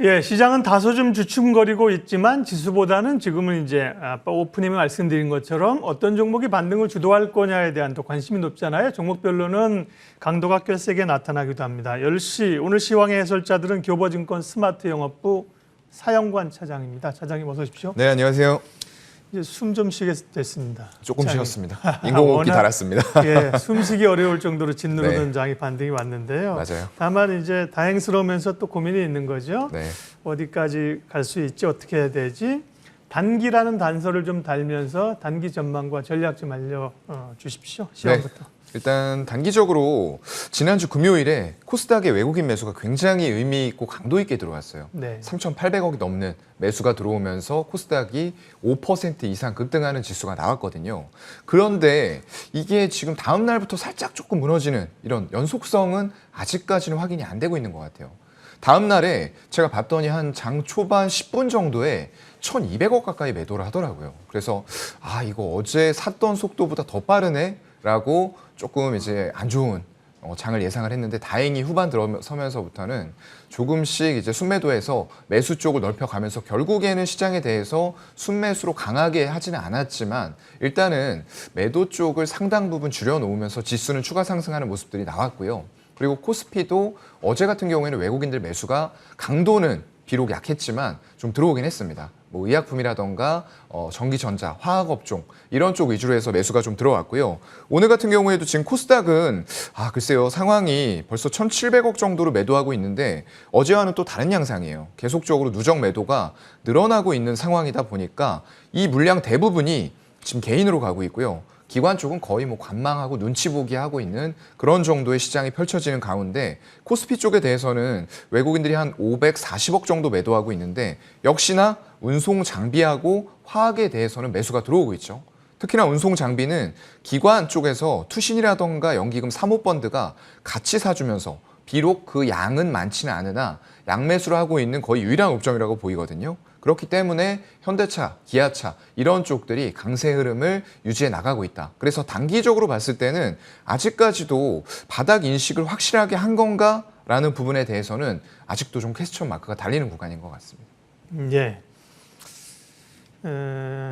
예, 시장은 다소 좀 주춤거리고 있지만 지수보다는 지금은 이제 아까 오프닝에 말씀드린 것처럼 어떤 종목이 반등을 주도할 거냐에 대한 더 관심이 높잖아요. 종목별로는 강도가 꽤 세게 나타나기도 합니다. 10시 오늘 시황의 해설자들은 교보증권 스마트영업부 사영관 차장입니다. 차장님 어서 오십시오. 네, 안녕하세요. 이제 숨 좀 쉬게 됐습니다. 조금 장이. 쉬었습니다. 인공호흡기 달았습니다. 예, 숨쉬기 어려울 정도로 짓누르던 네. 장이 반등이 왔는데요. 맞아요. 다만 이제 다행스러우면서 또 고민이 있는 거죠. 네. 어디까지 갈 수 있지, 어떻게 해야 되지? 단기라는 단서를 좀 달면서 단기 전망과 전략 좀 알려주십시오. 시황부터. 네. 일단 단기적으로 지난주 금요일에 코스닥의 외국인 매수가 굉장히 의미 있고 강도 있게 들어왔어요. 네. 3,800억이 넘는 매수가 들어오면서 코스닥이 5% 이상 급등하는 지수가 나왔거든요. 그런데 이게 지금 다음 날부터 살짝 조금 무너지는 이런 연속성은 아직까지는 확인이 안 되고 있는 것 같아요. 다음 날에 제가 봤더니 한 장 초반 10분 정도에 1,200억 가까이 매도를 하더라고요. 그래서 이거 어제 샀던 속도보다 더 빠르네? 라고 조금 이제 안 좋은 장을 예상을 했는데 다행히 후반 들어서면서부터는 조금씩 이제 순매도에서 매수 쪽을 넓혀가면서 결국에는 시장에 대해서 순매수로 강하게 하지는 않았지만 일단은 매도 쪽을 상당 부분 줄여놓으면서 지수는 추가 상승하는 모습들이 나왔고요. 그리고 코스피도 어제 같은 경우에는 외국인들 매수가 강도는 비록 약했지만 좀 들어오긴 했습니다. 뭐 의약품이라던가 전기전자, 화학업종 이런 쪽 위주로 해서 매수가 좀 들어왔고요. 오늘 같은 경우에도 지금 코스닥은 글쎄요 상황이 벌써 1,700억 정도로 매도하고 있는데 어제와는 또 다른 양상이에요. 계속적으로 누적 매도가 늘어나고 있는 상황이다 보니까 이 물량 대부분이 지금 개인으로 가고 있고요. 기관 쪽은 거의 뭐 관망하고 눈치 보기 하고 있는 그런 정도의 시장이 펼쳐지는 가운데 코스피 쪽에 대해서는 외국인들이 한 540억 정도 매도하고 있는데 역시나 운송 장비하고 화학에 대해서는 매수가 들어오고 있죠. 특히나 운송 장비는 기관 쪽에서 투신이라던가 연기금 사모펀드가 같이 사주면서 비록 그 양은 많지는 않으나 양매수를 하고 있는 거의 유일한 업종이라고 보이거든요. 그렇기 때문에 현대차, 기아차 이런 쪽들이 강세 흐름을 유지해 나가고 있다. 그래서 단기적으로 봤을 때는 아직까지도 바닥 인식을 확실하게 한 건가라는 부분에 대해서는 아직도 좀 퀘스천 마크가 달리는 구간인 것 같습니다. 예.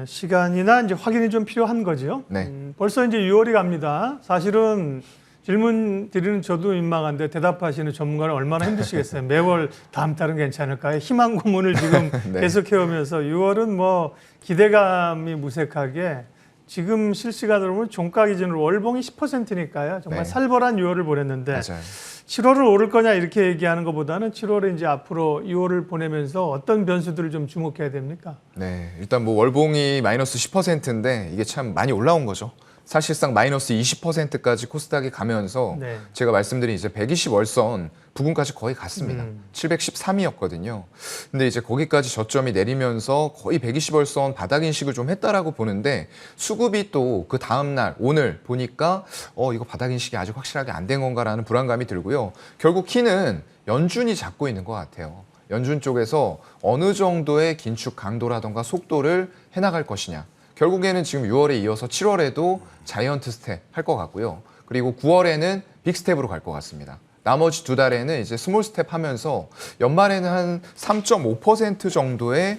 시간이나 이제 확인이 좀 필요한 거죠. 네. 벌써 이제 6월이 갑니다. 사실은 질문 드리는 저도 민망한데 대답하시는 전문가는 얼마나 힘드시겠어요. 매월 다음 달은 괜찮을까요? 희망 고문을 지금 네. 계속 해오면서 6월은 뭐 기대감이 무색하게 지금 실시간으로 보면 종가 기준으로 월봉이 10%니까요. 정말 네. 살벌한 6월을 보냈는데 맞아요. 7월을 오를 거냐 이렇게 얘기하는 것보다는 7월에 이제 앞으로 6월을 보내면서 어떤 변수들을 좀 주목해야 됩니까? 네, 일단 뭐 월봉이 마이너스 10%인데 이게 참 많이 올라온 거죠. 사실상 마이너스 20%까지 코스닥이 가면서 네. 제가 말씀드린 이제 120월선 부근까지 거의 갔습니다. 713이었거든요. 근데 이제 거기까지 저점이 내리면서 거의 120월선 바닥 인식을 좀 했다라고 보는데 수급이 또 그 다음 날 오늘 보니까 이거 바닥 인식이 아직 확실하게 안 된 건가라는 불안감이 들고요. 결국 키는 연준이 잡고 있는 것 같아요. 연준 쪽에서 어느 정도의 긴축 강도라던가 속도를 해나갈 것이냐. 결국에는 지금 6월에 이어서 7월에도 자이언트 스텝 할 것 같고요. 그리고 9월에는 빅 스텝으로 갈 것 같습니다. 나머지 두 달에는 이제 스몰 스텝 하면서 연말에는 한 3.5% 정도의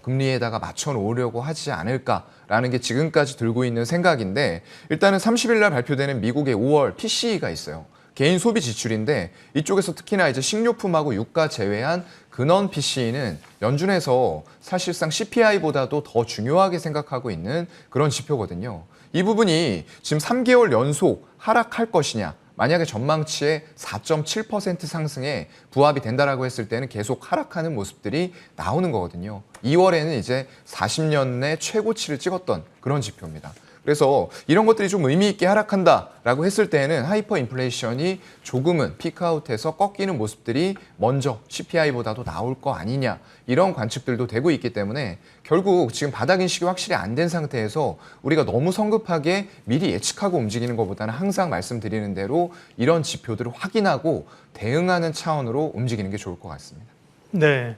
금리에다가 맞춰 놓으려고 하지 않을까라는 게 지금까지 들고 있는 생각인데 일단은 30일 날 발표되는 미국의 5월 PCE가 있어요. 개인 소비 지출인데 이쪽에서 특히나 이제 식료품하고 유가 제외한 근원 PCE는 연준에서 사실상 CPI보다도 더 중요하게 생각하고 있는 그런 지표거든요. 이 부분이 지금 3개월 연속 하락할 것이냐 만약에 전망치의 4.7% 상승에 부합이 된다라고 했을 때는 계속 하락하는 모습들이 나오는 거거든요. 2월에는 이제 40년 내 최고치를 찍었던 그런 지표입니다. 그래서 이런 것들이 좀 의미 있게 하락한다라고 했을 때는 하이퍼 인플레이션이 조금은 피크아웃해서 꺾이는 모습들이 먼저 CPI보다도 나올 거 아니냐 이런 관측들도 되고 있기 때문에 결국 지금 바닥 인식이 확실히 안 된 상태에서 우리가 너무 성급하게 미리 예측하고 움직이는 것보다는 항상 말씀드리는 대로 이런 지표들을 확인하고 대응하는 차원으로 움직이는 게 좋을 것 같습니다. 네.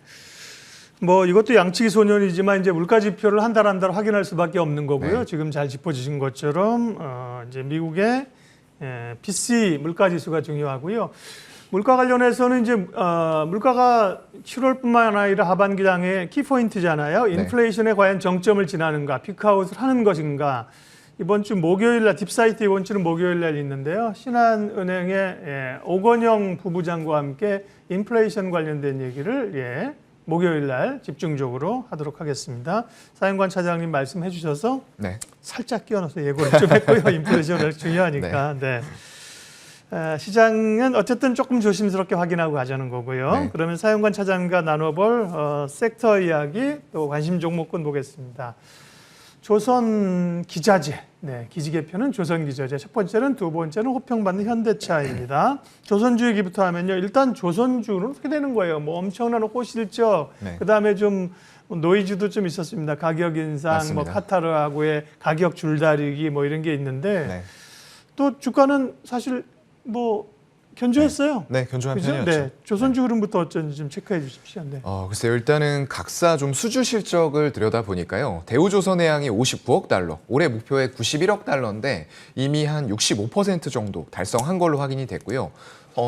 뭐 이것도 양치기 소년이지만 이제 물가 지표를 한 달 한 달 확인할 수밖에 없는 거고요. 네. 지금 잘 짚어주신 것처럼 이제 미국의 PC 물가 지수가 중요하고요. 물가 관련해서는 이제 물가가 7월뿐만 아니라 하반기 장의 키포인트잖아요. 인플레이션에 과연 정점을 지나는가, 피크아웃을 하는 것인가. 이번 주 목요일 날 딥사이트 이번 주는 목요일 날 있는데요. 신한은행의 오건영 부부장과 함께 인플레이션 관련된 얘기를 목요일 날 집중적으로 하도록 하겠습니다. 사연관 차장님 말씀해 주셔서 네. 살짝 끼워넣어서 예고를 좀 했고요. 인플레이션 중요하니까. 네. 시장은 어쨌든 조금 조심스럽게 확인하고 가자는 거고요. 네. 그러면 사연관 차장과 나눠볼 섹터 이야기 또 관심 종목군 보겠습니다. 조선 기자재, 기지개표는 조선 기자재. 첫 번째는, 두 번째는 호평받는 현대차입니다. 조선주 얘기부터 하면요. 일단 조선주는 어떻게 되는 거예요? 뭐 엄청난 호실적, 네. 그다음에 좀 노이즈도 좀 있었습니다. 가격 인상, 맞습니다. 뭐 카타르하고의 가격 줄다리기 뭐 이런 게 있는데 네. 또 주가는 사실 뭐 견조했어요. 네, 견조한 그죠? 편이었죠. 네, 조선주 흐름부터 어쩐지 좀 체크해 주십시오. 네. 글쎄요. 일단은 각사 좀 수주 실적을 들여다보니까요. 대우조선해양이 59억 달러, 올해 목표액 91억 달러인데 이미 한 65% 정도 달성한 걸로 확인이 됐고요.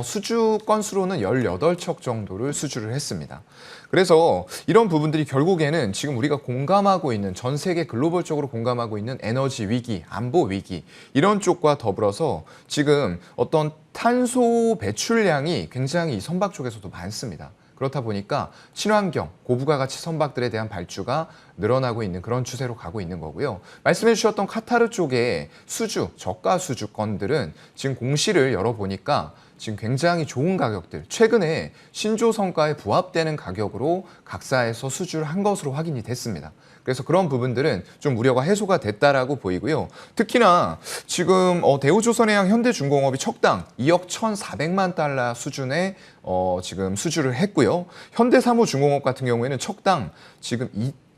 수주 건수로는 18척 정도를 수주를 했습니다. 그래서 이런 부분들이 결국에는 지금 우리가 공감하고 있는, 전 세계 글로벌적으로 공감하고 있는 에너지 위기, 안보 위기 이런 쪽과 더불어서 지금 어떤 탄소 배출량이 굉장히 이 선박 쪽에서도 많습니다. 그렇다 보니까 친환경, 고부가 가치 선박들에 대한 발주가 늘어나고 있는 그런 추세로 가고 있는 거고요. 말씀해 주셨던 카타르 쪽의 수주, 저가 수주 건들은 지금 공시를 열어보니까 지금 굉장히 좋은 가격들, 최근에 신조 성과에 부합되는 가격으로 각사에서 수주를 한 것으로 확인이 됐습니다. 그래서 그런 부분들은 좀 우려가 해소가 됐다라고 보이고요. 특히나 지금 대우조선해양 현대중공업이 척당 2억 1,400만 달러 수준의 지금 수주를 했고요. 현대사무중공업 같은 경우에는 척당 지금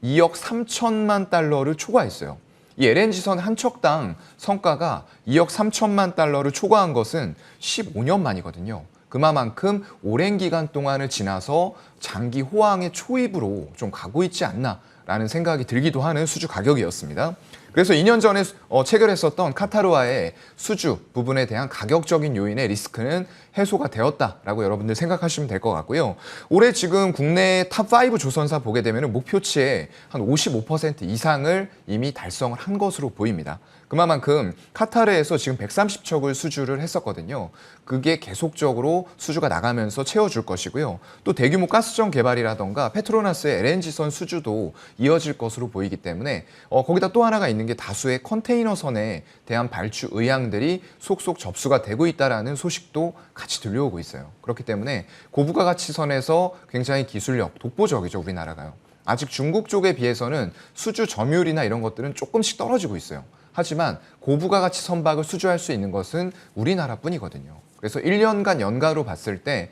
2억 3천만 달러를 초과했어요. 이 LNG선 한 척당 성과가 2억 3천만 달러를 초과한 것은 15년 만이거든요. 그만큼 오랜 기간 동안을 지나서 장기 호황의 초입으로 좀 가고 있지 않나라는 생각이 들기도 하는 수주 가격이었습니다. 그래서 2년 전에 체결했었던 카타르와의 수주 부분에 대한 가격적인 요인의 리스크는 해소가 되었다라고 여러분들 생각하시면 될 것 같고요. 올해 지금 국내 탑5 조선사 보게 되면 목표치의 한 55% 이상을 이미 달성을 한 것으로 보입니다. 그만큼 카타르에서 지금 130척을 수주를 했었거든요. 그게 계속적으로 수주가 나가면서 채워줄 것이고요. 또 대규모 가스정 개발이라던가 페트로나스의 LNG선 수주도 이어질 것으로 보이기 때문에 거기다 또 하나가 있는 게 다수의 컨테이너선에 대한 발주 의향들이 속속 접수가 되고 있다는 소식도 같이 들려오고 있어요. 그렇기 때문에 고부가 가치선에서 굉장히 기술력, 독보적이죠, 우리나라가요. 아직 중국 쪽에 비해서는 수주 점유율이나 이런 것들은 조금씩 떨어지고 있어요. 하지만 고부가 가치 선박을 수주할 수 있는 것은 우리나라뿐이거든요. 그래서 1년간 연가로 봤을 때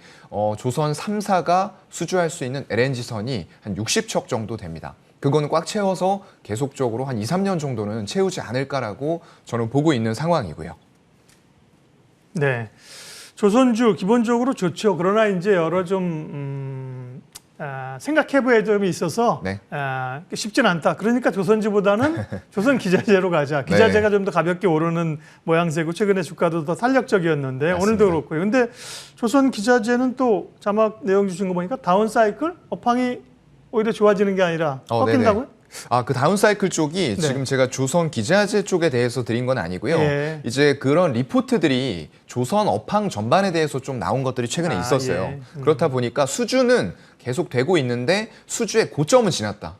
조선 3사가 수주할 수 있는 LNG선이 한 60척 정도 됩니다. 그거는 꽉 채워서 계속적으로 한 2, 3년 정도는 채우지 않을까라고 저는 보고 있는 상황이고요. 네. 조선주 기본적으로 좋죠. 그러나 이제 여러 좀 생각해봐야 점이 있어서 네. 쉽진 않다. 그러니까 조선주보다는 조선 기자재로 가자. 기자재가 좀 더 가볍게 오르는 모양새고 최근에 주가도 더 탄력적이었는데 맞습니다. 오늘도 그렇고요. 근데 조선 기자재는 또 자막 내용 주신 거 보니까 다운 사이클 업황이 오히려 좋아지는 게 아니라 꺾인다고요? 그 다운사이클 쪽이 네. 지금 제가 조선 기자재 쪽에 대해서 드린 건 아니고요. 예. 이제 그런 리포트들이 조선 업황 전반에 대해서 좀 나온 것들이 최근에 있었어요. 예. 그렇다 보니까 수주는 계속 되고 있는데 수주의 고점은 지났다.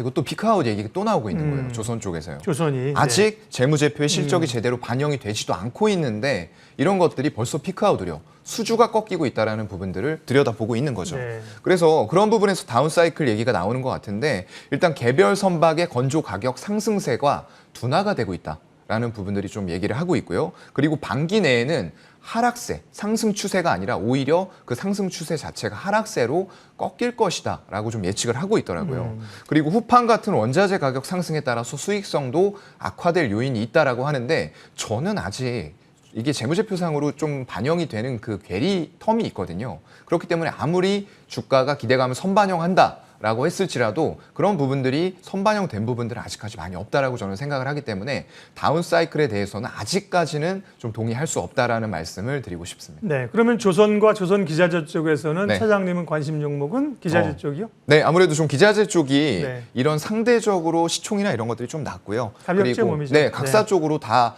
이것도 피크아웃 얘기가 또 나오고 있는 거예요. 조선 쪽에서요. 조선이 아직 재무제표의 실적이 제대로 반영이 되지도 않고 있는데 이런 것들이 벌써 피크아웃으로 수주가 꺾이고 있다는 부분들을 들여다보고 있는 거죠. 네. 그래서 그런 부분에서 다운사이클 얘기가 나오는 것 같은데 일단 개별 선박의 건조 가격 상승세가 둔화가 되고 있다라는 부분들이 좀 얘기를 하고 있고요. 그리고 반기 내에는 하락세, 상승 추세가 아니라 오히려 그 상승 추세 자체가 하락세로 꺾일 것이다 라고 좀 예측을 하고 있더라고요. 그리고 후판 같은 원자재 가격 상승에 따라서 수익성도 악화될 요인이 있다라고 하는데 저는 아직 이게 재무제표상으로 좀 반영이 되는 그 괴리 텀이 있거든요. 그렇기 때문에 아무리 주가가 기대감을 선반영한다 라고 했을지라도 그런 부분들이 선반영된 부분들은 아직까지 많이 없다라고 저는 생각을 하기 때문에 다운 사이클에 대해서는 아직까지는 좀 동의할 수 없다라는 말씀을 드리고 싶습니다. 네, 그러면 조선과 조선 기자재 쪽에서는 네. 차장님은 관심 종목은 기자재 쪽이요? 네, 아무래도 좀 기자재 쪽이 네. 이런 상대적으로 시총이나 이런 것들이 좀 낮고요. 가볍죠, 몸이죠. 네, 각사 네. 쪽으로 다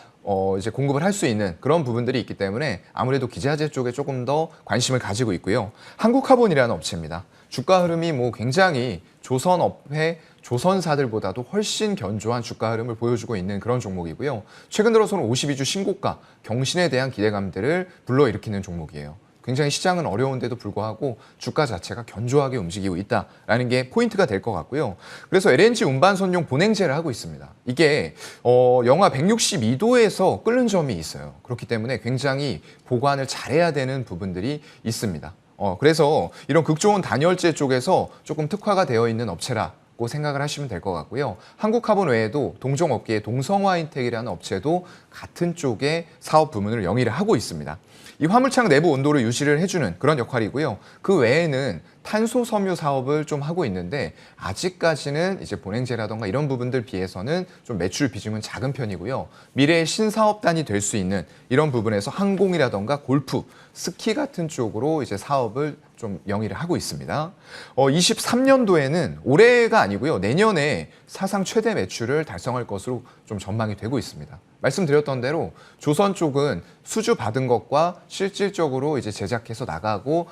이제 공급을 할 수 있는 그런 부분들이 있기 때문에 아무래도 기자재 쪽에 조금 더 관심을 가지고 있고요. 한국카본이라는 업체입니다. 주가 흐름이 뭐 굉장히 조선업회 조선사들보다도 훨씬 견조한 주가 흐름을 보여주고 있는 그런 종목이고요. 최근 들어서는 52주 신고가, 경신에 대한 기대감들을 불러일으키는 종목이에요. 굉장히 시장은 어려운데도 불구하고 주가 자체가 견조하게 움직이고 있다라는 게 포인트가 될 것 같고요. 그래서 LNG 운반선용 본행제를 하고 있습니다. 이게 영하 162도에서 끓는 점이 있어요. 그렇기 때문에 굉장히 보관을 잘해야 되는 부분들이 있습니다. 그래서 이런 극초원 단열재 쪽에서 조금 특화가 되어 있는 업체라고 생각을 하시면 될 것 같고요. 한국카본 외에도 동종업계의 동성화인텍이라는 업체도 같은 쪽의 사업 부문을 영위를 하고 있습니다. 이 화물창 내부 온도를 유지를 해주는 그런 역할이고요. 그 외에는 탄소 섬유 사업을 좀 하고 있는데 아직까지는 이제 본행제라던가 이런 부분들 비해서는 좀 매출 비중은 작은 편이고요. 미래의 신사업단이 될 수 있는 이런 부분에서 항공이라던가 골프, 스키 같은 쪽으로 이제 사업을 좀 영위를 하고 있습니다. 23년도에는 올해가 아니고요. 내년에 사상 최대 매출을 달성할 것으로 좀 전망이 되고 있습니다. 말씀드렸던 대로 조선 쪽은 수주 받은 것과 실질적으로 이제 제작해서 나가고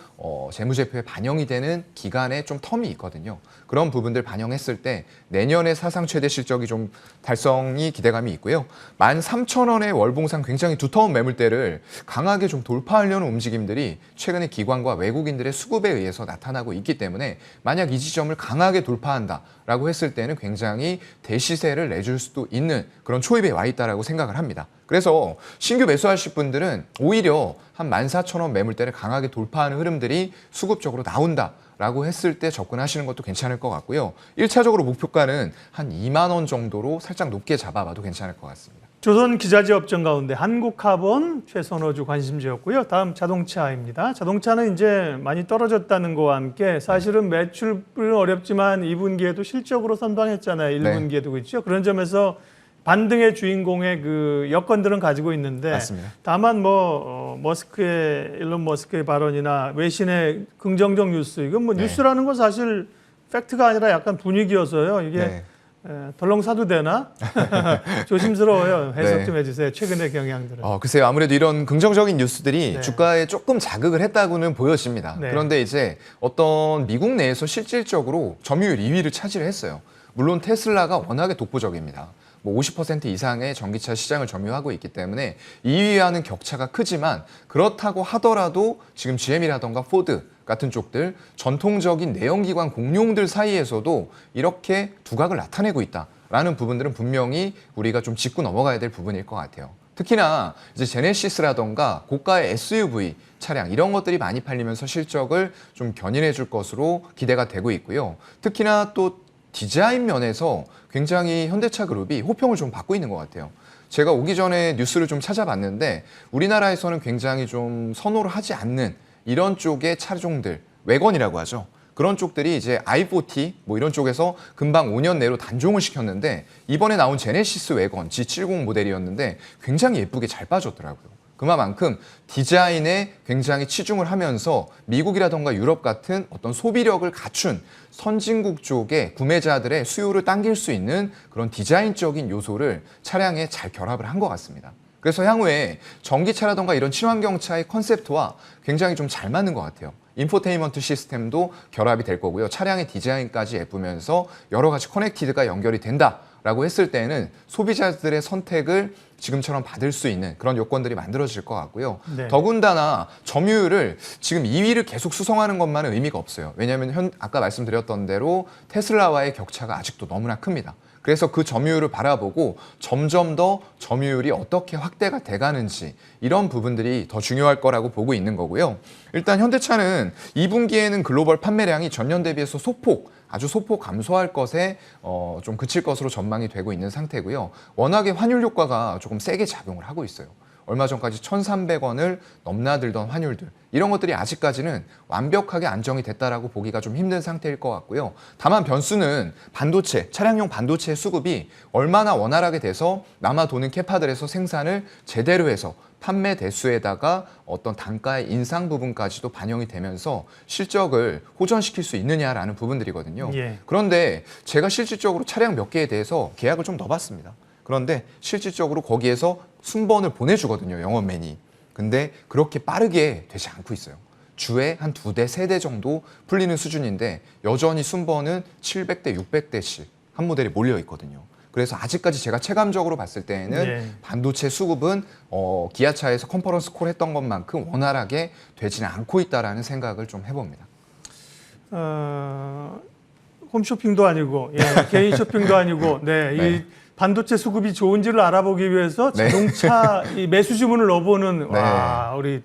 재무제표에 반영이 되는 기간에 좀 텀이 있거든요. 그런 부분들 반영했을 때 내년에 사상 최대 실적이 좀 달성이 기대감이 있고요. 13,000원의 월봉상 굉장히 두터운 매물대를 강하게 좀 돌파하려는 움직임들이 최근에 기관과 외국인들의 수급에 의해서 나타나고 있기 때문에 만약 이 지점을 강하게 돌파한다라고 했을 때는 굉장히 대시세를 내줄 수도 있는 그런 초입에 와 있다라고 생각을 합니다. 그래서 신규 매수하실 분들은 오히려 한 14,000원 매물대를 강하게 돌파하는 흐름들이 수급적으로 나온다라고 했을 때 접근하시는 것도 괜찮을 것 같고요. 1차적으로 목표가는 한 2만 원 정도로 살짝 높게 잡아봐도 괜찮을 것 같습니다. 조선 기자재 업종 가운데 한국카본 최선호주 관심주였고요. 다음 자동차입니다. 자동차는 이제 많이 떨어졌다는 거와 함께 사실은 매출은 어렵지만 2분기에도 실적으로 선방했잖아요. 1분기에도 그렇죠. 그런 점에서 반등의 주인공의 그 여건들은 가지고 있는데 맞습니다. 다만 일론 머스크의 발언이나 외신의 긍정적 뉴스 이건 뭐 네. 뉴스라는 건 사실 팩트가 아니라 약간 분위기여서요. 이게 네. 덜렁 사도 되나? 조심스러워요. 해석 네. 좀 해주세요. 최근의 경향들은. 글쎄요. 아무래도 이런 긍정적인 뉴스들이 네. 주가에 조금 자극을 했다고는 보여집니다. 네. 그런데 이제 어떤 미국 내에서 실질적으로 점유율 2위를 차지를 했어요. 물론 테슬라가 워낙에 독보적입니다. 뭐 50% 이상의 전기차 시장을 점유하고 있기 때문에 2위와는 격차가 크지만 그렇다고 하더라도 지금 GM이라던가 포드 같은 쪽들 전통적인 내연기관 공룡들 사이에서도 이렇게 두각을 나타내고 있다라는 부분들은 분명히 우리가 좀 짚고 넘어가야 될 부분일 것 같아요. 특히나 이제 제네시스라던가 고가의 SUV 차량 이런 것들이 많이 팔리면서 실적을 좀 견인해 줄 것으로 기대가 되고 있고요. 특히나 또 디자인 면에서 굉장히 현대차 그룹이 호평을 좀 받고 있는 것 같아요. 제가 오기 전에 뉴스를 좀 찾아봤는데 우리나라에서는 굉장히 좀 선호를 하지 않는 이런 쪽의 차종들, 외건이라고 하죠. 그런 쪽들이 이제 i40 뭐 이런 쪽에서 금방 5년 내로 단종을 시켰는데 이번에 나온 제네시스 외건 G70 모델이었는데 굉장히 예쁘게 잘 빠졌더라고요. 그만큼 디자인에 굉장히 치중을 하면서 미국이라던가 유럽 같은 어떤 소비력을 갖춘 선진국 쪽의 구매자들의 수요를 당길 수 있는 그런 디자인적인 요소를 차량에 잘 결합을 한 것 같습니다. 그래서 향후에 전기차라던가 이런 친환경차의 컨셉트와 굉장히 좀 잘 맞는 것 같아요. 인포테인먼트 시스템도 결합이 될 거고요. 차량의 디자인까지 예쁘면서 여러 가지 커넥티드가 연결이 된다라고 했을 때는 소비자들의 선택을 지금처럼 받을 수 있는 그런 요건들이 만들어질 것 같고요. 네. 더군다나 점유율을 지금 2위를 계속 수성하는 것만은 의미가 없어요. 왜냐하면 아까 말씀드렸던 대로 테슬라와의 격차가 아직도 너무나 큽니다. 그래서 그 점유율을 바라보고 점점 더 점유율이 어떻게 확대가 돼가는지 이런 부분들이 더 중요할 거라고 보고 있는 거고요. 일단 현대차는 2분기에는 글로벌 판매량이 전년 대비해서 아주 소폭 감소할 것에 좀 그칠 것으로 전망이 되고 있는 상태고요. 워낙에 환율 효과가 조금 세게 작용을 하고 있어요. 얼마 전까지 1,300원을 넘나들던 환율들 이런 것들이 아직까지는 완벽하게 안정이 됐다라고 보기가 좀 힘든 상태일 것 같고요. 다만 변수는 반도체, 차량용 반도체 수급이 얼마나 원활하게 돼서 남아도는 캐파들에서 생산을 제대로 해서 판매 대수에다가 어떤 단가의 인상 부분까지도 반영이 되면서 실적을 호전시킬 수 있느냐라는 부분들이거든요. 예. 그런데 제가 실질적으로 차량 몇 개에 대해서 계약을 좀 넣어봤습니다. 그런데 실질적으로 거기에서 순번을 보내주거든요, 영업맨이. 근데 그렇게 빠르게 되지 않고 있어요. 주에 한 2대, 3대 정도 풀리는 수준인데 여전히 순번은 700대, 600대씩 한 모델이 몰려 있거든요. 그래서 아직까지 제가 체감적으로 봤을 때에는 예. 반도체 수급은 기아차에서 컨퍼런스 콜 했던 것만큼 원활하게 되지는 않고 있다라는 생각을 좀 해봅니다. 홈쇼핑도 아니고 개인 쇼핑도 아니고 네, 네. 이 반도체 수급이 좋은지를 알아보기 위해서 네. 자동차 이 매수 주문을 넣어보는 네. 와 우리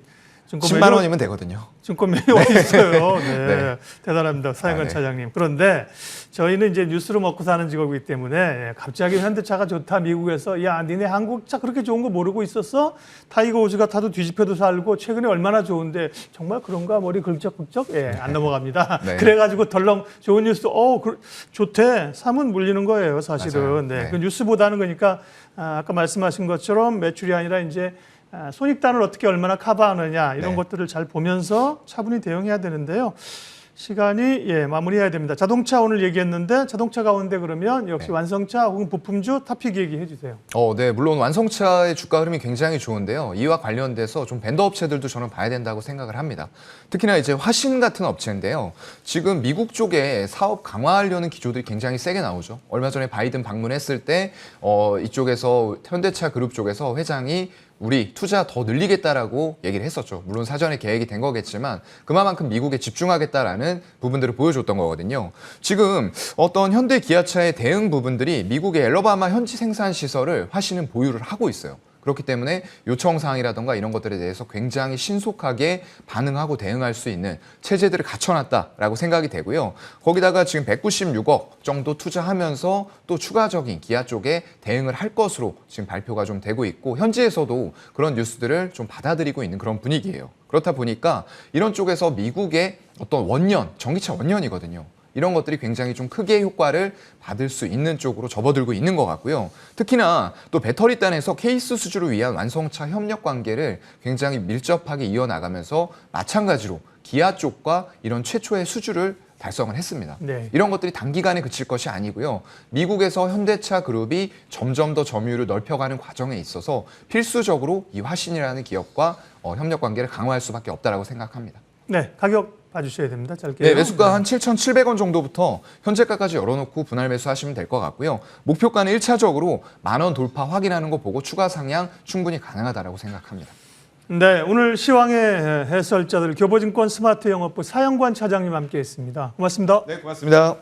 10만 원이면 되거든요. 증권맨이 어디 있어요? 네. 네. 대단합니다. 사양관 네. 차장님. 그런데 저희는 이제 뉴스로 먹고 사는 직업이기 때문에 갑자기 현대차가 좋다 미국에서 야 니네 한국차 그렇게 좋은 거 모르고 있었어? 타이거 우즈가 타도 뒤집혀도 살고 최근에 얼마나 좋은데 정말 그런가 머리 긁적긁적? 안 넘어갑니다. 네. 그래가지고 덜렁 좋은 뉴스 좋대. 사면 물리는 거예요 사실은. 맞아요. 네. 네. 그 뉴스보다는 그러니까 아까 말씀하신 것처럼 매출이 아니라 이제 손익단을 어떻게 얼마나 커버하느냐 이런 네. 것들을 잘 보면서 차분히 대응해야 되는데요. 시간이 마무리해야 됩니다. 자동차 오늘 얘기했는데 자동차 가운데 그러면 역시 네. 완성차 혹은 부품주 탑픽 얘기해 주세요. 네, 물론 완성차의 주가 흐름이 굉장히 좋은데요. 이와 관련돼서 좀 벤더 업체들도 저는 봐야 된다고 생각을 합니다. 특히나 이제 화신 같은 업체인데요. 지금 미국 쪽에 사업 강화하려는 기조들이 굉장히 세게 나오죠. 얼마 전에 바이든 방문했을 때 이쪽에서 현대차 그룹 쪽에서 회장이 우리 투자 더 늘리겠다라고 얘기를 했었죠. 물론 사전에 계획이 된 거겠지만 그만큼 미국에 집중하겠다라는 부분들을 보여줬던 거거든요. 지금 어떤 현대 기아차의 대응 부분들이 미국의 엘러바마 현지 생산 시설을 화신은 보유를 하고 있어요. 그렇기 때문에 요청 사항이라던가 이런 것들에 대해서 굉장히 신속하게 반응하고 대응할 수 있는 체제들을 갖춰놨다라고 생각이 되고요. 거기다가 지금 196억 정도 투자하면서 또 추가적인 기아 쪽에 대응을 할 것으로 지금 발표가 좀 되고 있고 현지에서도 그런 뉴스들을 좀 받아들이고 있는 그런 분위기예요. 그렇다 보니까 이런 쪽에서 미국의 어떤 원년, 전기차 원년이거든요. 이런 것들이 굉장히 좀 크게 효과를 받을 수 있는 쪽으로 접어들고 있는 것 같고요. 특히나 또 배터리단에서 케이스 수주를 위한 완성차 협력 관계를 굉장히 밀접하게 이어나가면서 마찬가지로 기아 쪽과 이런 최초의 수주를 달성을 했습니다. 네. 이런 것들이 단기간에 그칠 것이 아니고요. 미국에서 현대차 그룹이 점점 더 점유율을 넓혀가는 과정에 있어서 필수적으로 이 화신이라는 기업과 협력 관계를 강화할 수밖에 없다라고 생각합니다. 네, 가격 봐주셔야 됩니다. 짧게. 네, 매수가 한 7,700원 정도부터 현재가까지 열어놓고 분할 매수하시면 될 것 같고요. 목표가는 1차적으로 10,000원 돌파 확인하는 거 보고 추가 상향 충분히 가능하다라고 생각합니다. 네, 오늘 시황의 해설자들 교보증권 스마트 영업부 사영관 차장님 함께했습니다. 고맙습니다. 네, 고맙습니다.